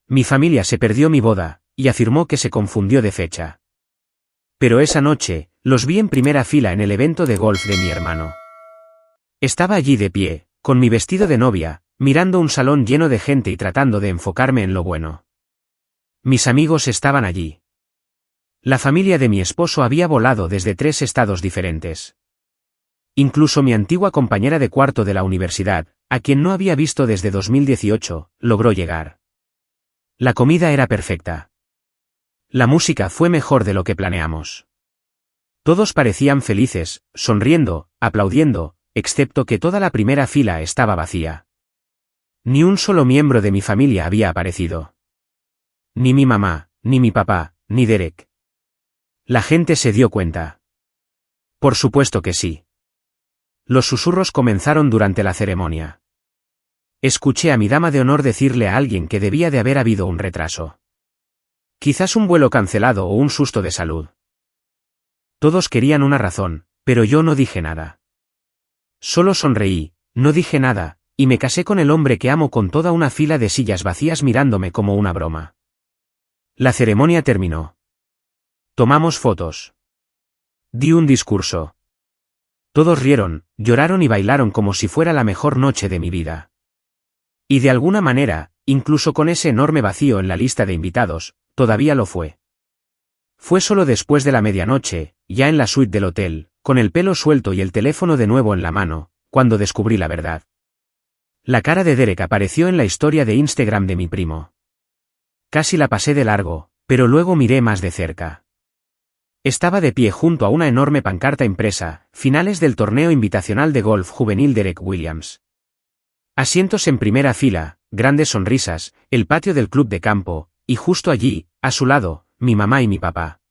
Mi familia se perdió mi boda, y afirmó que se confundió de fecha. Pero esa noche, los vi en primera fila en el evento de golf de mi hermano. Estaba allí de pie, con mi vestido de novia, mirando un salón lleno de gente y tratando de enfocarme en lo bueno. Mis amigos estaban allí. La familia de mi esposo había volado desde 3 estados diferentes. Incluso mi antigua compañera de cuarto de la universidad, a quien no había visto desde 2018, logró llegar. La comida era perfecta. La música fue mejor de lo que planeamos. Todos parecían felices, sonriendo, aplaudiendo, excepto que toda la primera fila estaba vacía. Ni un solo miembro de mi familia había aparecido. Ni mi mamá, ni mi papá, ni Derek. La gente se dio cuenta. Por supuesto que sí. Los susurros comenzaron durante la ceremonia. Escuché a mi dama de honor decirle a alguien que debía de haber habido un retraso. Quizás un vuelo cancelado o un susto de salud. Todos querían una razón, pero yo no dije nada. Solo sonreí, no dije nada, y me casé con el hombre que amo con toda una fila de sillas vacías mirándome como una broma. La ceremonia terminó. Tomamos fotos. Di un discurso. Todos rieron, lloraron y bailaron como si fuera la mejor noche de mi vida. Y de alguna manera, incluso con ese enorme vacío en la lista de invitados, todavía lo fue. Fue solo después de la medianoche, ya en la suite del hotel, con el pelo suelto y el teléfono de nuevo en la mano, cuando descubrí la verdad. La cara de Derek apareció en la historia de Instagram de mi primo. Casi la pasé de largo, pero luego miré más de cerca. Estaba de pie junto a una enorme pancarta impresa, finales del torneo invitacional de golf juvenil Derek Williams. Asientos en primera fila, grandes sonrisas, el patio del club de campo, y justo allí, a su lado, mi mamá y mi papá.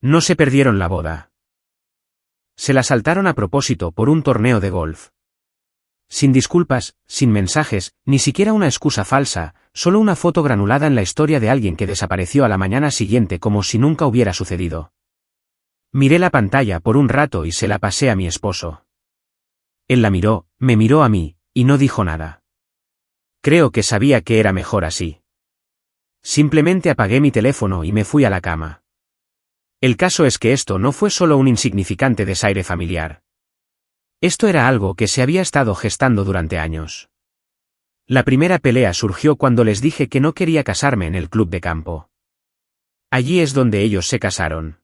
No se perdieron la boda. Se la saltaron a propósito por un torneo de golf. Sin disculpas, sin mensajes, ni siquiera una excusa falsa, solo una foto granulada en la historia de alguien que desapareció a la mañana siguiente como si nunca hubiera sucedido. Miré la pantalla por un rato y se la pasé a mi esposo. Él la miró, me miró a mí, y no dijo nada. Creo que sabía que era mejor así. Simplemente apagué mi teléfono y me fui a la cama. El caso es que esto no fue solo un insignificante desaire familiar. Esto era algo que se había estado gestando durante años. La primera pelea surgió cuando les dije que no quería casarme en el club de campo. Allí es donde ellos se casaron.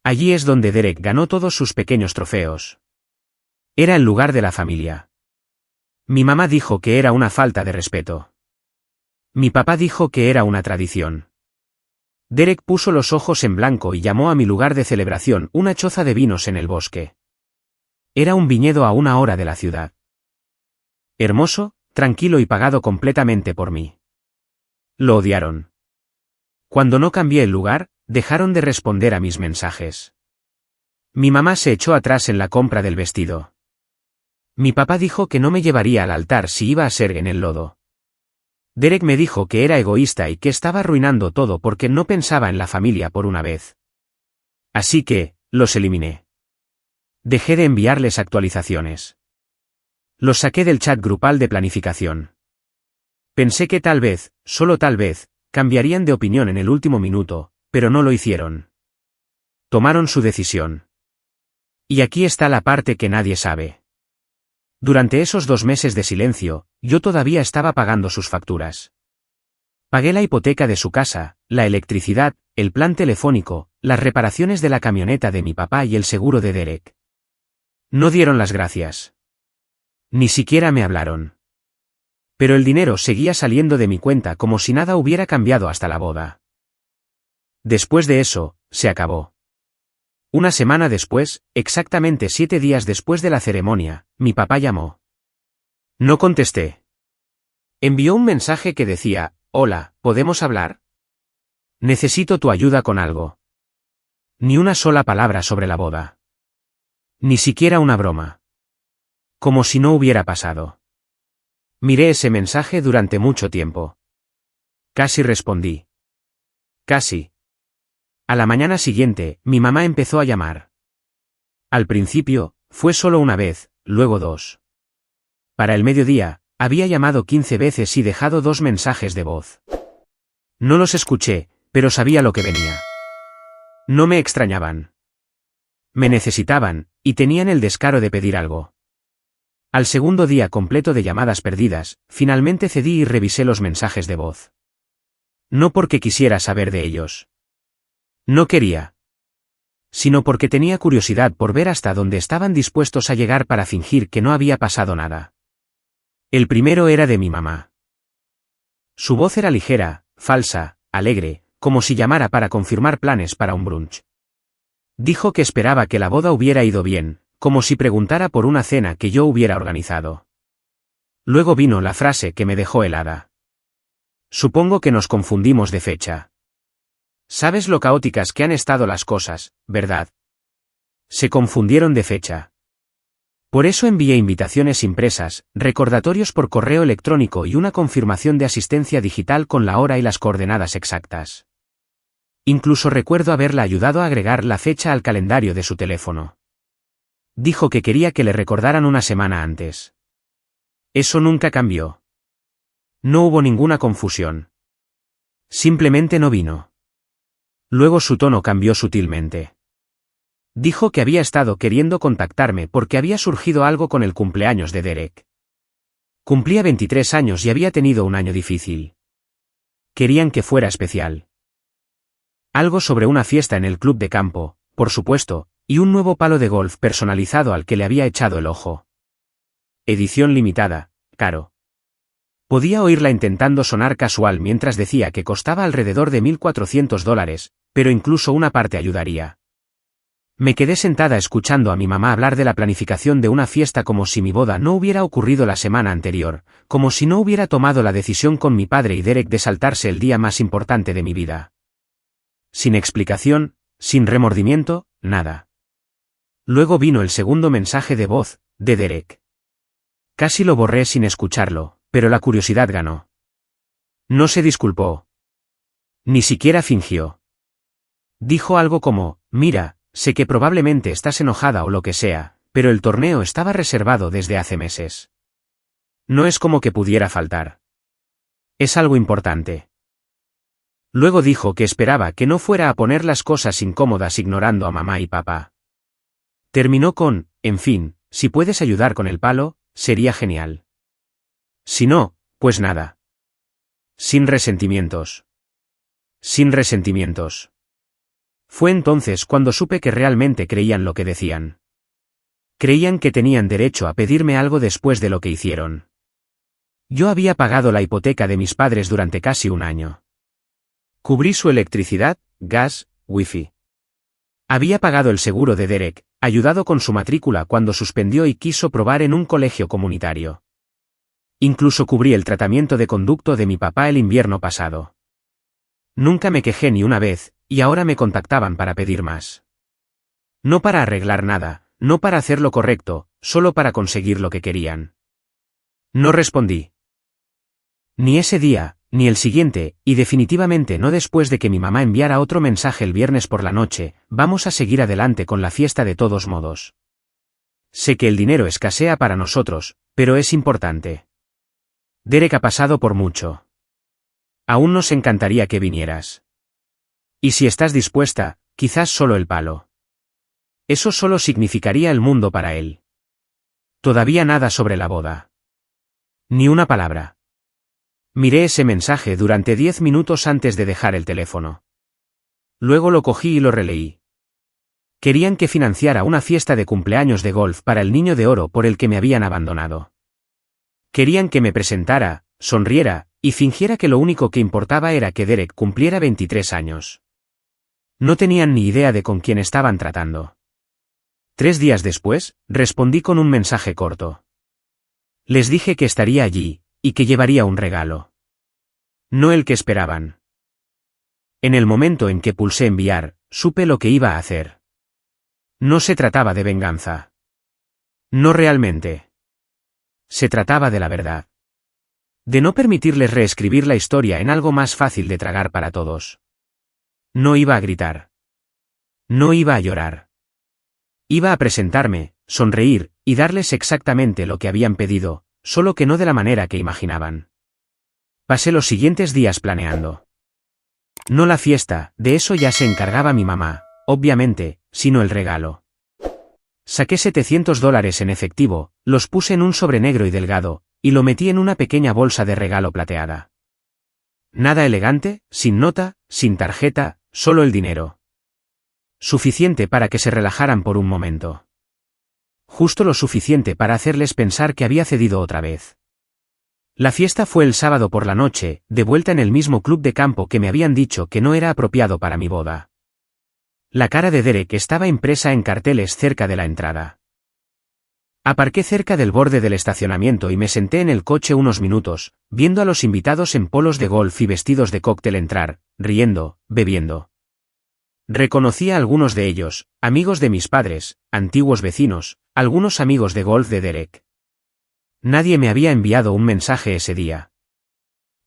Allí es donde Derek ganó todos sus pequeños trofeos. Era el lugar de la familia. Mi mamá dijo que era una falta de respeto. Mi papá dijo que era una tradición. Derek puso los ojos en blanco y llamó a mi lugar de celebración una choza de vinos en el bosque. Era un viñedo a 1 hora de la ciudad. Hermoso, tranquilo y pagado completamente por mí. Lo odiaron. Cuando no cambié el lugar, dejaron de responder a mis mensajes. Mi mamá se echó atrás en la compra del vestido. Mi papá dijo que no me llevaría al altar si iba a ser en el lodo. Derek me dijo que era egoísta y que estaba arruinando todo porque no pensaba en la familia por una vez. Así que, los eliminé. Dejé de enviarles actualizaciones. Los saqué del chat grupal de planificación. Pensé que tal vez, solo tal vez, cambiarían de opinión en el último minuto, pero no lo hicieron. Tomaron su decisión. Y aquí está la parte que nadie sabe. Durante esos 2 meses de silencio, yo todavía estaba pagando sus facturas. Pagué la hipoteca de su casa, la electricidad, el plan telefónico, las reparaciones de la camioneta de mi papá y el seguro de Derek. No dieron las gracias. Ni siquiera me hablaron. Pero el dinero seguía saliendo de mi cuenta como si nada hubiera cambiado hasta la boda. Después de eso, se acabó. Una semana después, exactamente 7 días después de la ceremonia, mi papá llamó. No contesté. Envió un mensaje que decía, «Hola, ¿podemos hablar? Necesito tu ayuda con algo». Ni una sola palabra sobre la boda. Ni siquiera una broma. Como si no hubiera pasado. Miré ese mensaje durante mucho tiempo. Casi respondí. Casi. A la mañana siguiente, mi mamá empezó a llamar. Al principio, fue solo una vez, luego 2. Para el mediodía, había llamado 15 veces y dejado 2 mensajes de voz. No los escuché, pero sabía lo que venía. No me extrañaban. Me necesitaban, y tenían el descaro de pedir algo. Al segundo día completo de llamadas perdidas, finalmente cedí y revisé los mensajes de voz. No porque quisiera saber de ellos. No quería. Sino porque tenía curiosidad por ver hasta dónde estaban dispuestos a llegar para fingir que no había pasado nada. El primero era de mi mamá. Su voz era ligera, falsa, alegre, como si llamara para confirmar planes para un brunch. Dijo que esperaba que la boda hubiera ido bien, como si preguntara por una cena que yo hubiera organizado. Luego vino la frase que me dejó helada. Supongo que nos confundimos de fecha. Sabes lo caóticas que han estado las cosas, ¿verdad? Se confundieron de fecha. Por eso envié invitaciones impresas, recordatorios por correo electrónico y una confirmación de asistencia digital con la hora y las coordenadas exactas. Incluso recuerdo haberla ayudado a agregar la fecha al calendario de su teléfono. Dijo que quería que le recordaran una semana antes. Eso nunca cambió. No hubo ninguna confusión. Simplemente no vino. Luego su tono cambió sutilmente. Dijo que había estado queriendo contactarme porque había surgido algo con el cumpleaños de Derek. Cumplía 23 años y había tenido un año difícil. Querían que fuera especial. Algo sobre una fiesta en el club de campo, por supuesto, y un nuevo palo de golf personalizado al que le había echado el ojo. Edición limitada, caro. Podía oírla intentando sonar casual mientras decía que costaba alrededor de $1.400, pero incluso una parte ayudaría. Me quedé sentada escuchando a mi mamá hablar de la planificación de una fiesta como si mi boda no hubiera ocurrido la semana anterior, como si no hubiera tomado la decisión con mi padre y Derek de saltarse el día más importante de mi vida. Sin explicación, sin remordimiento, nada. Luego vino el segundo mensaje de voz, de Derek. Casi lo borré sin escucharlo, pero la curiosidad ganó. No se disculpó. Ni siquiera fingió. Dijo algo como, mira, sé que probablemente estás enojada o lo que sea, pero el torneo estaba reservado desde hace meses. No es como que pudiera faltar. Es algo importante. Luego dijo que esperaba que no fuera a poner las cosas incómodas ignorando a mamá y papá. Terminó con, en fin, si puedes ayudar con el palo, sería genial. Si no, pues nada. Sin resentimientos. Sin resentimientos. Fue entonces cuando supe que realmente creían lo que decían. Creían que tenían derecho a pedirme algo después de lo que hicieron. Yo había pagado la hipoteca de mis padres durante casi un año. Cubrí su electricidad, gas, wifi. Había pagado el seguro de Derek, ayudado con su matrícula cuando suspendió y quiso probar en un colegio comunitario. Incluso cubrí el tratamiento de conducto de mi papá el invierno pasado. Nunca me quejé ni una vez, y ahora me contactaban para pedir más. No para arreglar nada, no para hacer lo correcto, solo para conseguir lo que querían. No respondí. Ni ese día, ni el siguiente, y definitivamente no después de que mi mamá enviara otro mensaje el viernes por la noche, vamos a seguir adelante con la fiesta de todos modos. Sé que el dinero escasea para nosotros, pero es importante. Derek ha pasado por mucho. Aún nos encantaría que vinieras. Y si estás dispuesta, quizás solo el palo. Eso solo significaría el mundo para él. Todavía nada sobre la boda. Ni una palabra. Miré ese mensaje durante 10 minutos antes de dejar el teléfono. Luego lo cogí y lo releí. Querían que financiara una fiesta de cumpleaños de golf para el niño de oro por el que me habían abandonado. Querían que me presentara, sonriera, y fingiera que lo único que importaba era que Derek cumpliera 23 años. No tenían ni idea de con quién estaban tratando. 3 días después, respondí con un mensaje corto. Les dije que estaría allí, y que llevaría un regalo. No el que esperaban. En el momento en que pulsé enviar, supe lo que iba a hacer. No se trataba de venganza. No realmente. Se trataba de la verdad. De no permitirles reescribir la historia en algo más fácil de tragar para todos. No iba a gritar. No iba a llorar. Iba a presentarme, sonreír, y darles exactamente lo que habían pedido, solo que no de la manera que imaginaban. Pasé los siguientes días planeando. No la fiesta, de eso ya se encargaba mi mamá, obviamente, sino el regalo. Saqué $700 en efectivo, los puse en un sobre negro y delgado, y lo metí en una pequeña bolsa de regalo plateada. Nada elegante, sin nota, sin tarjeta, solo el dinero. Suficiente para que se relajaran por un momento. Justo lo suficiente para hacerles pensar que había cedido otra vez. La fiesta fue el sábado por la noche, de vuelta en el mismo club de campo que me habían dicho que no era apropiado para mi boda. La cara de Derek estaba impresa en carteles cerca de la entrada. Aparqué cerca del borde del estacionamiento y me senté en el coche unos minutos, viendo a los invitados en polos de golf y vestidos de cóctel entrar, riendo, bebiendo. Reconocí a algunos de ellos, amigos de mis padres, antiguos vecinos, algunos amigos de golf de Derek. Nadie me había enviado un mensaje ese día.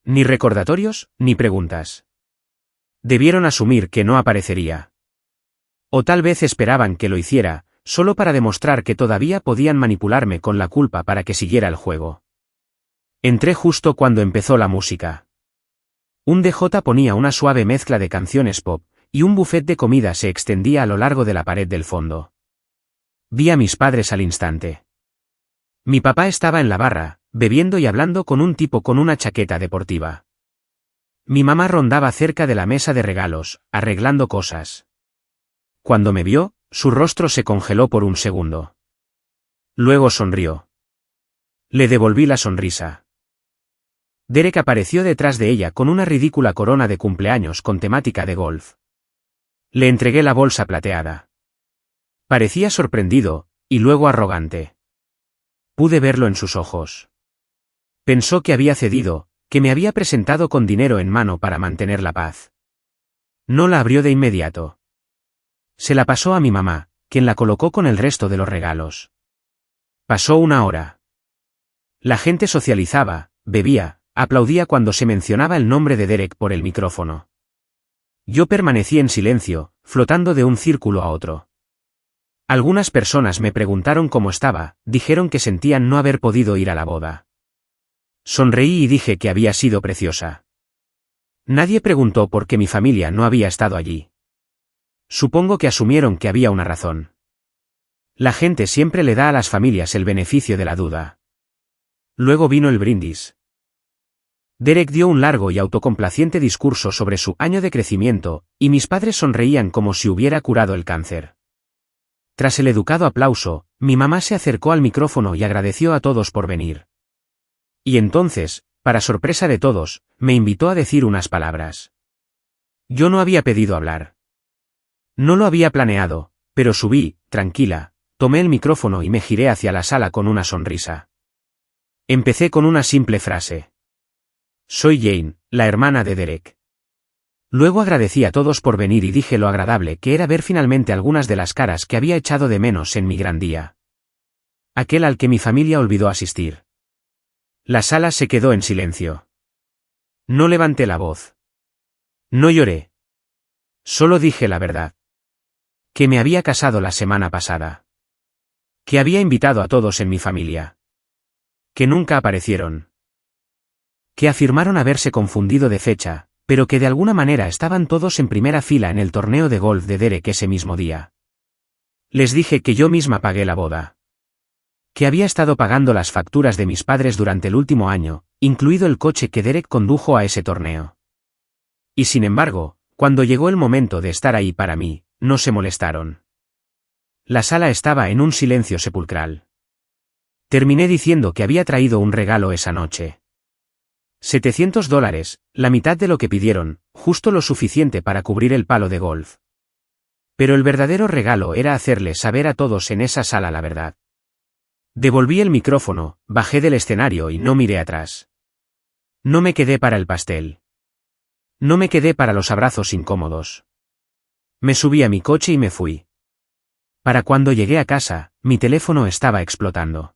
Ni recordatorios, ni preguntas. Debieron asumir que no aparecería. O tal vez esperaban que lo hiciera, solo para demostrar que todavía podían manipularme con la culpa para que siguiera el juego. Entré justo cuando empezó la música. Un DJ ponía una suave mezcla de canciones pop, y un buffet de comida se extendía a lo largo de la pared del fondo. Vi a mis padres al instante. Mi papá estaba en la barra, bebiendo y hablando con un tipo con una chaqueta deportiva. Mi mamá rondaba cerca de la mesa de regalos, arreglando cosas. Cuando me vio, su rostro se congeló por un segundo. Luego sonrió. Le devolví la sonrisa. Derek apareció detrás de ella con una ridícula corona de cumpleaños con temática de golf. Le entregué la bolsa plateada. Parecía sorprendido, y luego arrogante. Pude verlo en sus ojos. Pensó que había cedido, que me había presentado con dinero en mano para mantener la paz. No la abrió de inmediato. Se la pasó a mi mamá, quien la colocó con el resto de los regalos. Pasó una hora. La gente socializaba, bebía, aplaudía cuando se mencionaba el nombre de Derek por el micrófono. Yo permanecí en silencio, flotando de un círculo a otro. Algunas personas me preguntaron cómo estaba, dijeron que sentían no haber podido ir a la boda. Sonreí y dije que había sido preciosa. Nadie preguntó por qué mi familia no había estado allí. Supongo que asumieron que había una razón. La gente siempre le da a las familias el beneficio de la duda. Luego vino el brindis. Derek dio un largo y autocomplaciente discurso sobre su año de crecimiento, y mis padres sonreían como si hubiera curado el cáncer. Tras el educado aplauso, mi mamá se acercó al micrófono y agradeció a todos por venir. Y entonces, para sorpresa de todos, me invitó a decir unas palabras. Yo no había pedido hablar. No lo había planeado, pero subí, tranquila, tomé el micrófono y me giré hacia la sala con una sonrisa. Empecé con una simple frase. Soy Jane, la hermana de Derek. Luego agradecí a todos por venir y dije lo agradable que era ver finalmente algunas de las caras que había echado de menos en mi gran día. Aquel al que mi familia olvidó asistir. La sala se quedó en silencio. No levanté la voz. No lloré. Solo dije la verdad. Que me había casado la semana pasada. Que había invitado a todos en mi familia. Que nunca aparecieron. Que afirmaron haberse confundido de fecha, pero que de alguna manera estaban todos en primera fila en el torneo de golf de Derek ese mismo día. Les dije que yo misma pagué la boda. Que había estado pagando las facturas de mis padres durante el último año, incluido el coche que Derek condujo a ese torneo. Y sin embargo, cuando llegó el momento de estar ahí para mí, no se molestaron. La sala estaba en un silencio sepulcral. Terminé diciendo que había traído un regalo esa noche. $700, la mitad de lo que pidieron, justo lo suficiente para cubrir el palo de golf. Pero el verdadero regalo era hacerles saber a todos en esa sala la verdad. Devolví el micrófono, bajé del escenario y no miré atrás. No me quedé para el pastel. No me quedé para los abrazos incómodos. Me subí a mi coche y me fui. Para cuando llegué a casa, mi teléfono estaba explotando.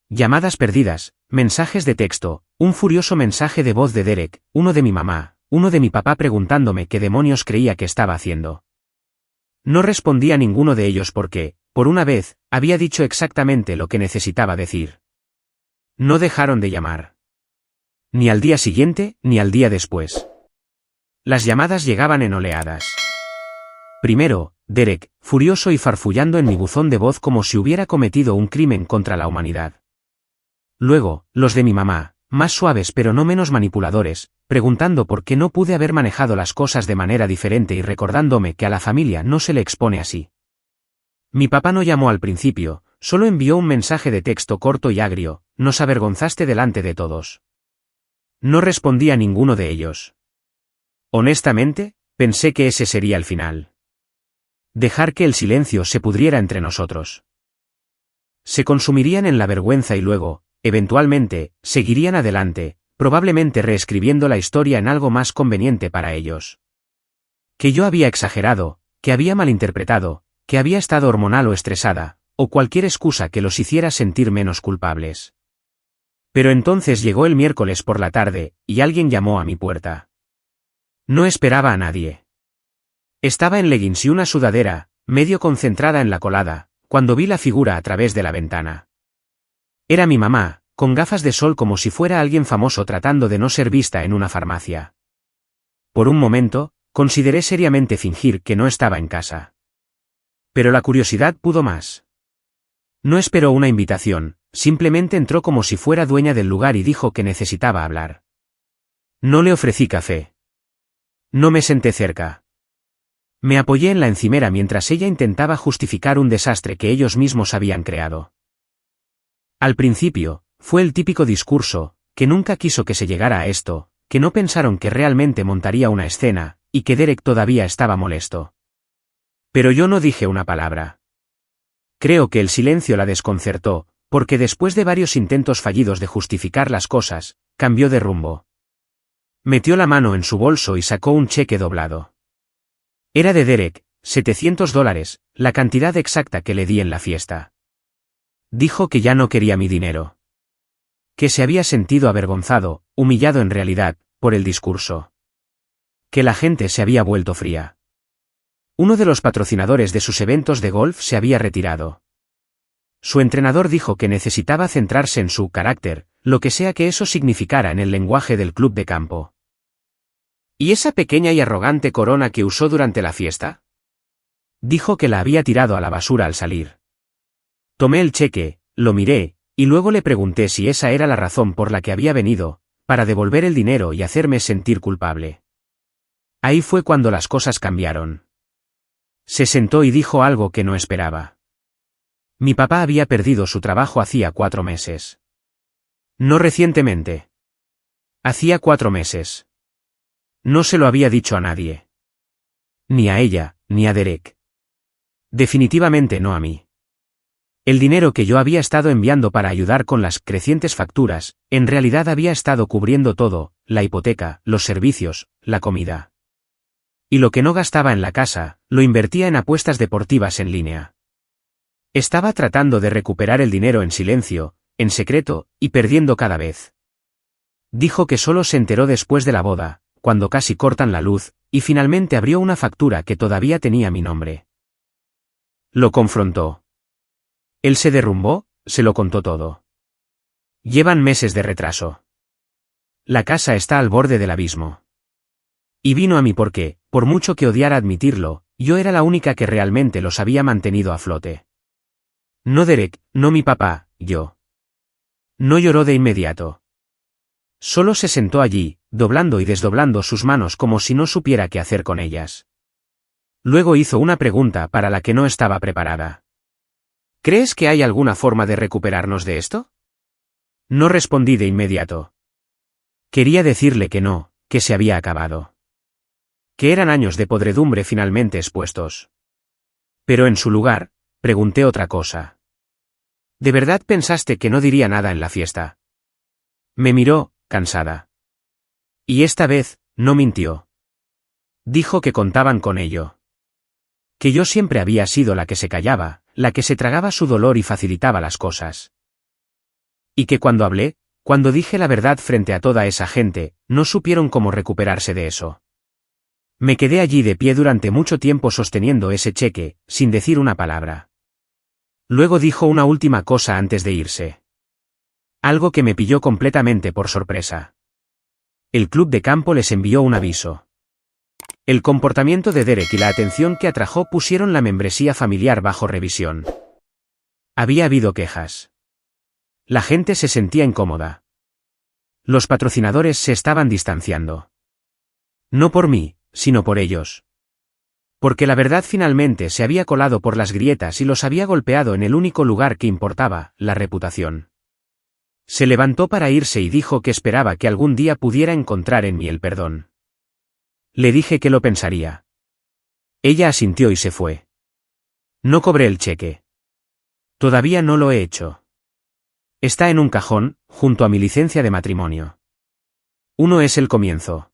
Llamadas perdidas, mensajes de texto, un furioso mensaje de voz de Derek, uno de mi mamá, uno de mi papá preguntándome qué demonios creía que estaba haciendo. No respondí a ninguno de ellos porque, por una vez, había dicho exactamente lo que necesitaba decir. No dejaron de llamar. Ni al día siguiente, ni al día después. Las llamadas llegaban en oleadas. Primero, Derek, furioso y farfullando en mi buzón de voz como si hubiera cometido un crimen contra la humanidad. Luego, los de mi mamá, más suaves pero no menos manipuladores, preguntando por qué no pude haber manejado las cosas de manera diferente y recordándome que a la familia no se le expone así. Mi papá no llamó al principio, solo envió un mensaje de texto corto y agrio: nos avergonzaste delante de todos. No respondí a ninguno de ellos. Honestamente, pensé que ese sería el final. Dejar que el silencio se pudriera entre nosotros. Se consumirían en la vergüenza y luego, eventualmente, seguirían adelante, probablemente reescribiendo la historia en algo más conveniente para ellos. Que yo había exagerado, que había malinterpretado, que había estado hormonal o estresada, o cualquier excusa que los hiciera sentir menos culpables. Pero entonces llegó el miércoles por la tarde, y alguien llamó a mi puerta. No esperaba a nadie. Estaba en leggings y una sudadera, medio concentrada en la colada, cuando vi la figura a través de la ventana. Era mi mamá, con gafas de sol como si fuera alguien famoso tratando de no ser vista en una farmacia. Por un momento, consideré seriamente fingir que no estaba en casa. Pero la curiosidad pudo más. No esperó una invitación, simplemente entró como si fuera dueña del lugar y dijo que necesitaba hablar. No le ofrecí café. No me senté cerca. Me apoyé en la encimera mientras ella intentaba justificar un desastre que ellos mismos habían creado. Al principio, fue el típico discurso, que nunca quiso que se llegara a esto, que no pensaron que realmente montaría una escena, y que Derek todavía estaba molesto. Pero yo no dije una palabra. Creo que el silencio la desconcertó, porque después de varios intentos fallidos de justificar las cosas, cambió de rumbo. Metió la mano en su bolso y sacó un cheque doblado. Era de Derek, $700, la cantidad exacta que le di en la fiesta. Dijo que ya no quería mi dinero. Que se había sentido avergonzado, humillado en realidad, por el discurso. Que la gente se había vuelto fría. Uno de los patrocinadores de sus eventos de golf se había retirado. Su entrenador dijo que necesitaba centrarse en su carácter, lo que sea que eso significara en el lenguaje del club de campo. ¿Y esa pequeña y arrogante corona que usó durante la fiesta? Dijo que la había tirado a la basura al salir. Tomé el cheque, lo miré, y luego le pregunté si esa era la razón por la que había venido, para devolver el dinero y hacerme sentir culpable. Ahí fue cuando las cosas cambiaron. Se sentó y dijo algo que no esperaba. Mi papá había perdido su trabajo hacía 4 meses. No recientemente. Hacía 4 meses. No se lo había dicho a nadie. Ni a ella, ni a Derek. Definitivamente no a mí. El dinero que yo había estado enviando para ayudar con las crecientes facturas, en realidad había estado cubriendo todo: la hipoteca, los servicios, la comida. Y lo que no gastaba en la casa, lo invertía en apuestas deportivas en línea. Estaba tratando de recuperar el dinero en silencio, en secreto, y perdiendo cada vez. Dijo que solo se enteró después de la boda, cuando casi cortan la luz, y finalmente abrió una factura que todavía tenía mi nombre. Lo confrontó. Él se derrumbó, se lo contó todo. Llevan meses de retraso. La casa está al borde del abismo. Y vino a mí porque, por mucho que odiara admitirlo, yo era la única que realmente los había mantenido a flote. No Derek, no mi papá, yo. No lloró de inmediato. Solo se sentó allí, doblando y desdoblando sus manos como si no supiera qué hacer con ellas. Luego hizo una pregunta para la que no estaba preparada. ¿Crees que hay alguna forma de recuperarnos de esto? No respondí de inmediato. Quería decirle que no, que se había acabado. Que eran años de podredumbre finalmente expuestos. Pero en su lugar, pregunté otra cosa. ¿De verdad pensaste que no diría nada en la fiesta? Me miró, cansada. Y esta vez, no mintió. Dijo que contaban con ello. Que yo siempre había sido la que se callaba, la que se tragaba su dolor y facilitaba las cosas. Y que cuando hablé, cuando dije la verdad frente a toda esa gente, no supieron cómo recuperarse de eso. Me quedé allí de pie durante mucho tiempo sosteniendo ese cheque, sin decir una palabra. Luego dijo una última cosa antes de irse. Algo que me pilló completamente por sorpresa. El club de campo les envió un aviso. El comportamiento de Derek y la atención que atrajo pusieron la membresía familiar bajo revisión. Había habido quejas. La gente se sentía incómoda. Los patrocinadores se estaban distanciando. No por mí, sino por ellos. Porque la verdad finalmente se había colado por las grietas y los había golpeado en el único lugar que importaba, la reputación. Se levantó para irse y dijo que esperaba que algún día pudiera encontrar en mí el perdón. Le dije que lo pensaría. Ella asintió y se fue. No cobré el cheque. Todavía no lo he hecho. Está en un cajón, junto a mi licencia de matrimonio. Uno es el comienzo.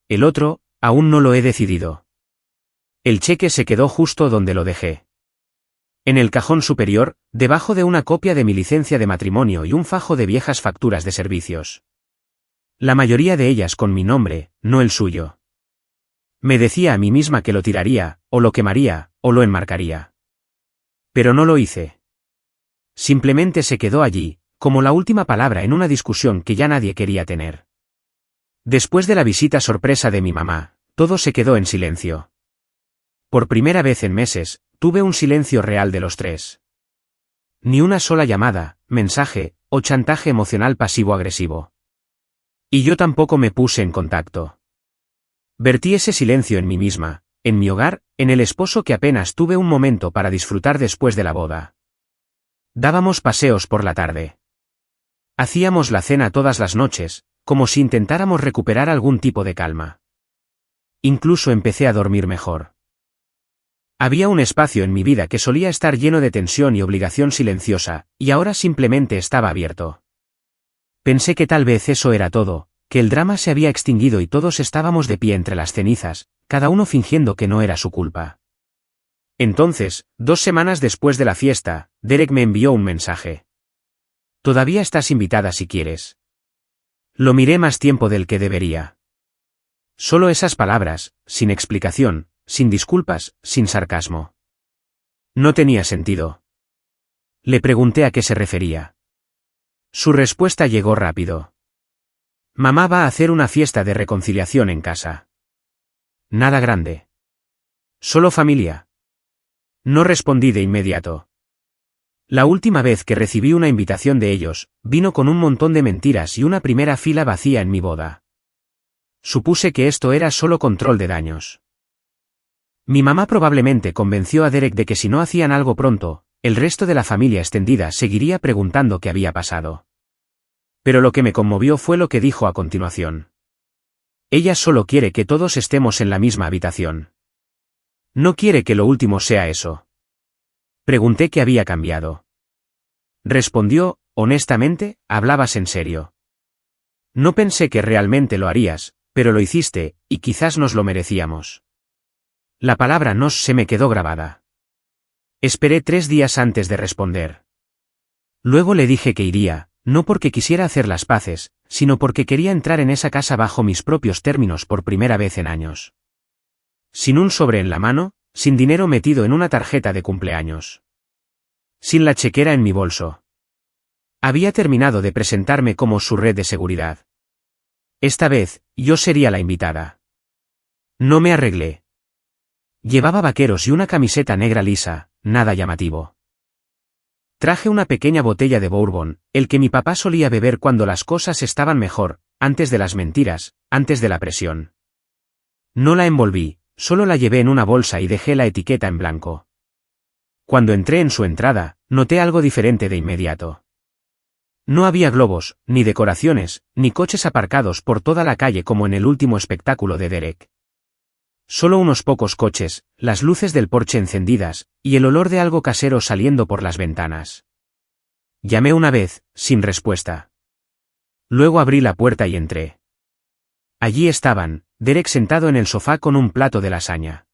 El otro, aún no lo he decidido. El cheque se quedó justo donde lo dejé. En el cajón superior, debajo de una copia de mi licencia de matrimonio y un fajo de viejas facturas de servicios. La mayoría de ellas con mi nombre, no el suyo. Me decía a mí misma que lo tiraría, o lo quemaría, o lo enmarcaría. Pero no lo hice. Simplemente se quedó allí, como la última palabra en una discusión que ya nadie quería tener. Después de la visita sorpresa de mi mamá, todo se quedó en silencio. Por primera vez en meses, tuve un silencio real de los tres. Ni una sola llamada, mensaje, o chantaje emocional pasivo-agresivo. Y yo tampoco me puse en contacto. Vertí ese silencio en mí misma, en mi hogar, en el esposo que apenas tuve un momento para disfrutar después de la boda. Dábamos paseos por la tarde. Hacíamos la cena todas las noches, como si intentáramos recuperar algún tipo de calma. Incluso empecé a dormir mejor. Había un espacio en mi vida que solía estar lleno de tensión y obligación silenciosa, y ahora simplemente estaba abierto. Pensé que tal vez eso era todo, que el drama se había extinguido y todos estábamos de pie entre las cenizas, cada uno fingiendo que no era su culpa. Entonces, 2 semanas después de la fiesta, Derek me envió un mensaje. Todavía estás invitada si quieres. Lo miré más tiempo del que debería. Solo esas palabras, sin explicación, sin disculpas, sin sarcasmo. No tenía sentido. Le pregunté a qué se refería. Su respuesta llegó rápido. Mamá va a hacer una fiesta de reconciliación en casa. Nada grande. Solo familia. No respondí de inmediato. La última vez que recibí una invitación de ellos, vino con un montón de mentiras y una primera fila vacía en mi boda. Supuse que esto era solo control de daños. Mi mamá probablemente convenció a Derek de que si no hacían algo pronto, el resto de la familia extendida seguiría preguntando qué había pasado. Pero lo que me conmovió fue lo que dijo a continuación. Ella solo quiere que todos estemos en la misma habitación. No quiere que lo último sea eso. Pregunté qué había cambiado. Respondió, honestamente, ¿hablabas en serio? No pensé que realmente lo harías, pero lo hiciste, y quizás nos lo merecíamos. La palabra nos se me quedó grabada. Esperé 3 días antes de responder. Luego le dije que iría, no porque quisiera hacer las paces, sino porque quería entrar en esa casa bajo mis propios términos por primera vez en años. Sin un sobre en la mano, sin dinero metido en una tarjeta de cumpleaños. Sin la chequera en mi bolso. Había terminado de presentarme como su red de seguridad. Esta vez, yo sería la invitada. No me arreglé. Llevaba vaqueros y una camiseta negra lisa, nada llamativo. Traje una pequeña botella de bourbon, el que mi papá solía beber cuando las cosas estaban mejor, antes de las mentiras, antes de la presión. No la envolví, solo la llevé en una bolsa y dejé la etiqueta en blanco. Cuando entré en su entrada, noté algo diferente de inmediato. No había globos, ni decoraciones, ni coches aparcados por toda la calle como en el último espectáculo de Derek. Solo unos pocos coches, las luces del porche encendidas, y el olor de algo casero saliendo por las ventanas. Llamé una vez, sin respuesta. Luego abrí la puerta y entré. Allí estaban, Derek sentado en el sofá con un plato de lasaña.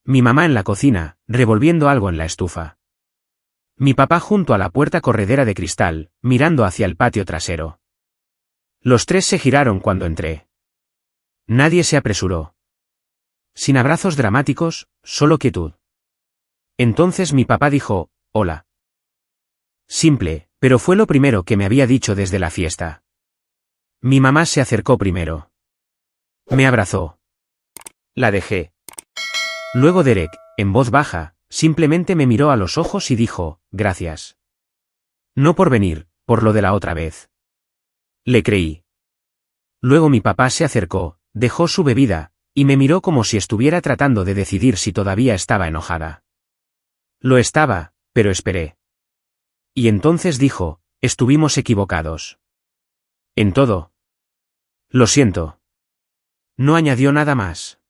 Mi mamá en la cocina, revolviendo algo en la estufa. Mi papá junto a la puerta corredera de cristal, mirando hacia el patio trasero. Los tres se giraron cuando entré. Nadie se apresuró. Sin abrazos dramáticos, solo quietud. Entonces mi papá dijo, hola. Simple, pero fue lo primero que me había dicho desde la fiesta. Mi mamá se acercó primero. Me abrazó. La dejé. Luego Derek, en voz baja, simplemente me miró a los ojos y dijo, gracias. No por venir, por lo de la otra vez. Le creí. Luego mi papá se acercó, dejó su bebida, y me miró como si estuviera tratando de decidir si todavía estaba enojada. Lo estaba, pero esperé. Y entonces dijo, estuvimos equivocados. En todo. Lo siento. No añadió nada más.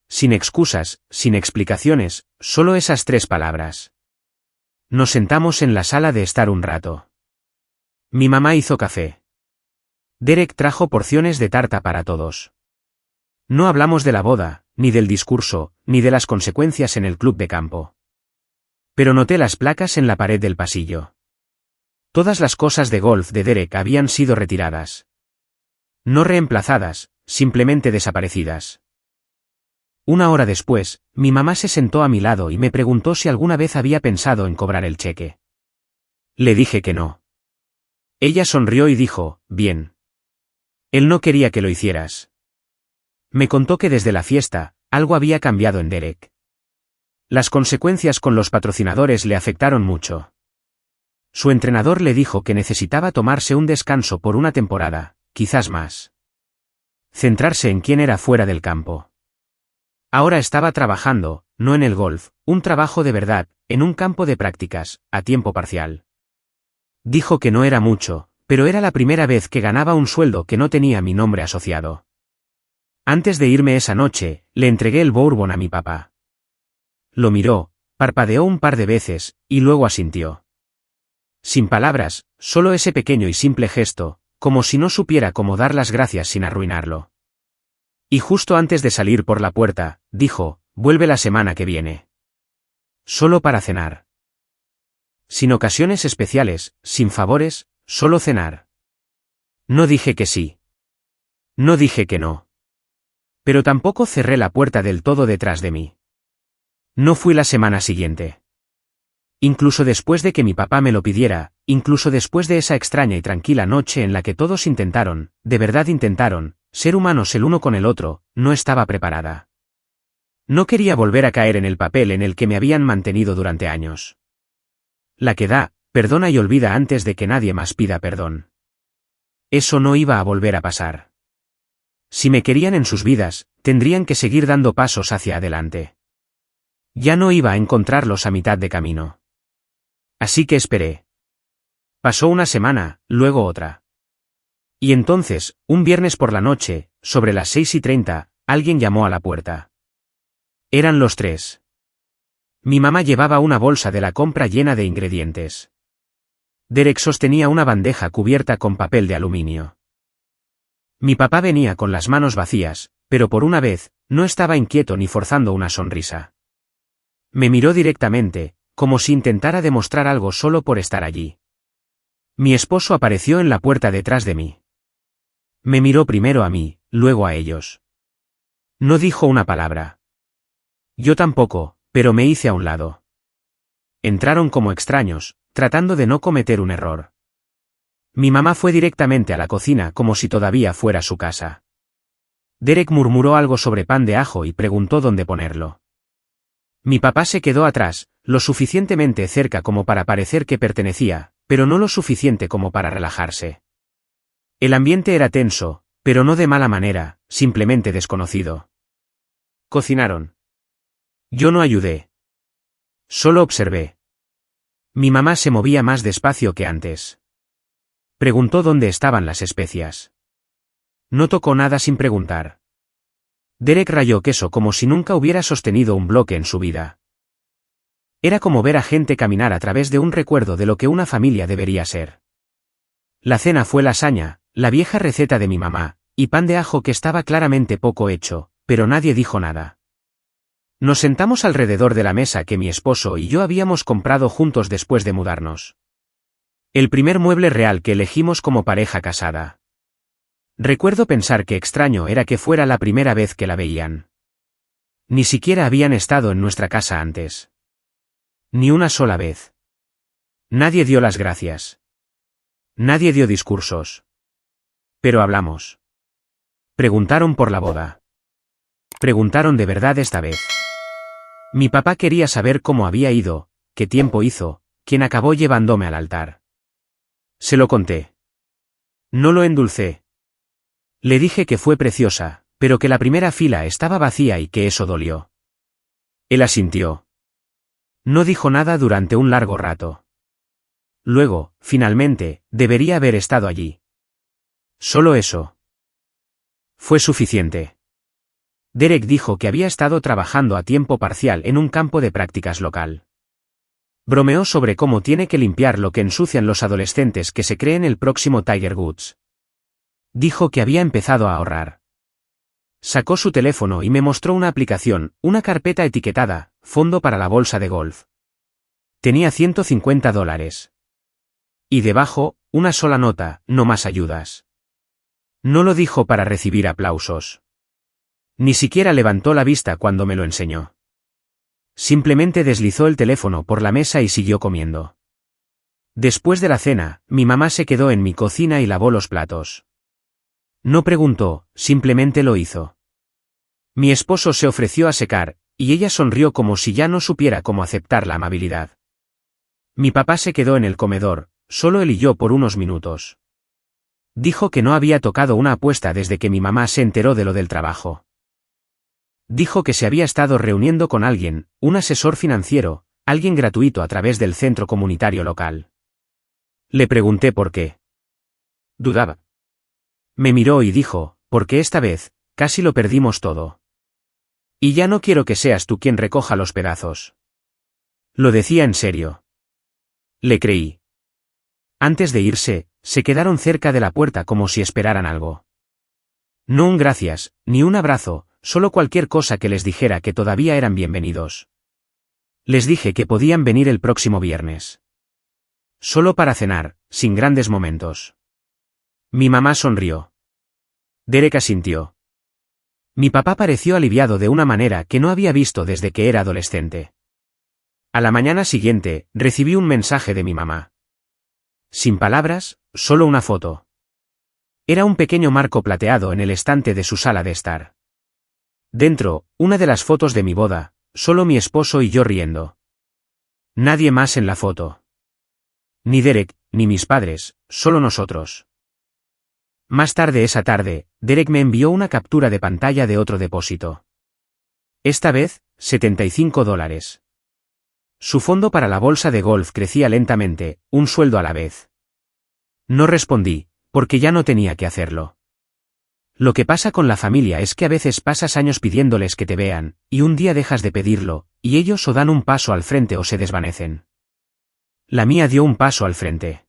Sin excusas, sin explicaciones, solo esas 3 palabras. Nos sentamos en la sala de estar un rato. Mi mamá hizo café. Derek trajo porciones de tarta para todos. No hablamos de la boda, ni del discurso, ni de las consecuencias en el club de campo. Pero noté las placas en la pared del pasillo. Todas las cosas de golf de Derek habían sido retiradas. No reemplazadas, simplemente desaparecidas. 1 hora después, mi mamá se sentó a mi lado y me preguntó si alguna vez había pensado en cobrar el cheque. Le dije que no. Ella sonrió y dijo, bien. Él no quería que lo hicieras. Me contó que desde la fiesta, algo había cambiado en Derek. Las consecuencias con los patrocinadores le afectaron mucho. Su entrenador le dijo que necesitaba tomarse un descanso por una temporada, quizás más. Centrarse en quién era fuera del campo. Ahora estaba trabajando, no en el golf, un trabajo de verdad, en un campo de prácticas, a tiempo parcial. Dijo que no era mucho, pero era la primera vez que ganaba un sueldo que no tenía mi nombre asociado. Antes de irme esa noche, le entregué el bourbon a mi papá. Lo miró, parpadeó un par de veces, y luego asintió. Sin palabras, solo ese pequeño y simple gesto, como si no supiera cómo dar las gracias sin arruinarlo. Y justo antes de salir por la puerta, dijo, vuelve la semana que viene. Solo para cenar. Sin ocasiones especiales, sin favores, solo cenar. No dije que sí. No dije que no. Pero tampoco cerré la puerta del todo detrás de mí. No fui la semana siguiente. Incluso después de que mi papá me lo pidiera, incluso después de esa extraña y tranquila noche en la que todos intentaron, de verdad intentaron, ser humanos el uno con el otro, no estaba preparada. No quería volver a caer en el papel en el que me habían mantenido durante años. La que da, perdona y olvida antes de que nadie más pida perdón. Eso no iba a volver a pasar. Si me querían en sus vidas, tendrían que seguir dando pasos hacia adelante. Ya no iba a encontrarlos a mitad de camino. Así que esperé. Pasó una semana, luego otra. Y entonces, un viernes por la noche, sobre las 6:30, alguien llamó a la puerta. Eran los 3. Mi mamá llevaba una bolsa de la compra llena de ingredientes. Derek sostenía una bandeja cubierta con papel de aluminio. Mi papá venía con las manos vacías, pero por una vez, no estaba inquieto ni forzando una sonrisa. Me miró directamente, como si intentara demostrar algo solo por estar allí. Mi esposo apareció en la puerta detrás de mí. Me miró primero a mí, luego a ellos. No dijo una palabra. Yo tampoco, pero me hice a un lado. Entraron como extraños, tratando de no cometer un error. Mi mamá fue directamente a la cocina como si todavía fuera su casa. Derek murmuró algo sobre pan de ajo y preguntó dónde ponerlo. Mi papá se quedó atrás, lo suficientemente cerca como para parecer que pertenecía, pero no lo suficiente como para relajarse. El ambiente era tenso, pero no de mala manera, simplemente desconocido. Cocinaron. Yo no ayudé. Solo observé. Mi mamá se movía más despacio que antes. Preguntó dónde estaban las especias. No tocó nada sin preguntar. Derek rayó queso como si nunca hubiera sostenido un bloque en su vida. Era como ver a gente caminar a través de un recuerdo de lo que una familia debería ser. La cena fue lasaña, la vieja receta de mi mamá, y pan de ajo que estaba claramente poco hecho, pero nadie dijo nada. Nos sentamos alrededor de la mesa que mi esposo y yo habíamos comprado juntos después de mudarnos. El primer mueble real que elegimos como pareja casada. Recuerdo pensar que extraño era que fuera la primera vez que la veían. Ni siquiera habían estado en nuestra casa antes. Ni una sola vez. Nadie dio las gracias. Nadie dio discursos. Pero hablamos. Preguntaron por la boda. Preguntaron de verdad esta vez. Mi papá quería saber cómo había ido, qué tiempo hizo, quién acabó llevándome al altar. Se lo conté. No lo endulcé. Le dije que fue preciosa, pero que la primera fila estaba vacía y que eso dolió. Él asintió. No dijo nada durante un largo rato. Luego, finalmente, debería haber estado allí. Solo eso. Fue suficiente. Derek dijo que había estado trabajando a tiempo parcial en un campo de prácticas local. Bromeó sobre cómo tiene que limpiar lo que ensucian los adolescentes que se creen el próximo Tiger Woods. Dijo que había empezado a ahorrar. Sacó su teléfono y me mostró una aplicación, una carpeta etiquetada, fondo para la bolsa de golf. Tenía $150. Y debajo, una sola nota, no más ayudas. No lo dijo para recibir aplausos. Ni siquiera levantó la vista cuando me lo enseñó. Simplemente deslizó el teléfono por la mesa y siguió comiendo. Después de la cena, mi mamá se quedó en mi cocina y lavó los platos. No preguntó, simplemente lo hizo. Mi esposo se ofreció a secar, y ella sonrió como si ya no supiera cómo aceptar la amabilidad. Mi papá se quedó en el comedor, solo él y yo por unos minutos. Dijo que no había tocado una apuesta desde que mi mamá se enteró de lo del trabajo. Dijo que se había estado reuniendo con alguien, un asesor financiero, alguien gratuito a través del centro comunitario local. Le pregunté por qué. Dudaba. Me miró y dijo, porque esta vez, casi lo perdimos todo. Y ya no quiero que seas tú quien recoja los pedazos. Lo decía en serio. Le creí. Antes de irse, se quedaron cerca de la puerta como si esperaran algo. No un gracias, ni un abrazo, solo cualquier cosa que les dijera que todavía eran bienvenidos. Les dije que podían venir el próximo viernes. Solo para cenar, sin grandes momentos. Mi mamá sonrió. Derek asintió. Mi papá pareció aliviado de una manera que no había visto desde que era adolescente. A la mañana siguiente, recibí un mensaje de mi mamá. Sin palabras, solo una foto. Era un pequeño marco plateado en el estante de su sala de estar. Dentro, una de las fotos de mi boda, solo mi esposo y yo riendo. Nadie más en la foto. Ni Derek, ni mis padres, solo nosotros. Más tarde esa tarde, Derek me envió una captura de pantalla de otro depósito. Esta vez, $75. Su fondo para la bolsa de golf crecía lentamente, un sueldo a la vez. No respondí, porque ya no tenía que hacerlo. Lo que pasa con la familia es que a veces pasas años pidiéndoles que te vean, y un día dejas de pedirlo, y ellos o dan un paso al frente o se desvanecen. La mía dio un paso al frente.